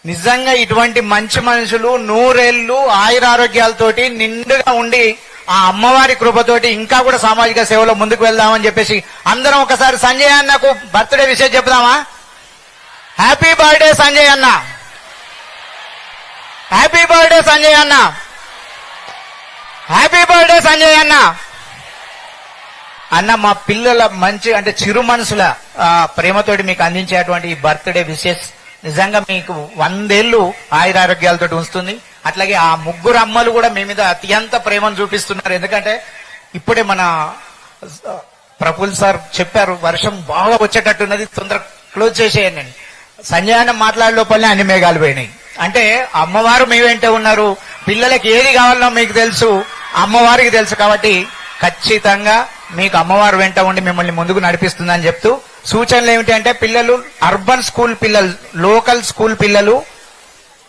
నిజంగా ఇటువంటి మంచి మనుషులు నూరేళ్లు ఆయురారోగ్యాలతోటి నిండుగా ఉండి ఆ అమ్మవారి కృపతోటి ఇంకా కూడా సామాజిక సేవలో ముందుకు వెళ్దామని చెప్పేసి అందరం ఒకసారి సంజయ్ అన్నకు బర్త్డే విషయం చెప్దామా? హ్యాపీ బర్త్డే సంజయ్ అన్న, హ్యాపీ బర్త్డే సంజయ్ అన్న, హ్యాపీ బర్త్డే సంజయ్ అన్న. అన్న మా పిల్లల మంచి అంటే చిరు మనసుల ప్రేమతోటి మీకు అందించేటువంటి ఈ బర్త్డే విషెస్ నిజంగా మీకు 100 ఏళ్లు ఆయురారోగ్యాలతో ఉంచుతుంది. అట్లాగే ఆ ముగ్గురు అమ్మలు కూడా మీ మీద అత్యంత ప్రేమను చూపిస్తున్నారు. ఎందుకంటే ఇప్పుడే మన ప్రఫుల్ సార్ చెప్పారు వర్షం బాగా వచ్చేటట్టున్నది, తొందర క్లోజ్ చేసేయండి. సంజయ్ అన్న మాట్లాడే లోపలనే అన్ని మేఘాలు పోయినాయి. అంటే అమ్మవారు మీ వెంటే ఉన్నారు, పిల్లలకి ఏది కావాలో మీకు తెలుసు, అమ్మవారికి తెలుసు. కాబట్టి ఖచ్చితంగా మీకు అమ్మవారు వెంట ఉండి మిమ్మల్ని ముందుకు నడిపిస్తుందని చెప్తూ సూచనలు ఏమిటి అంటే పిల్లలు అర్బన్ స్కూల్ పిల్లలు, లోకల్ స్కూల్ పిల్లలు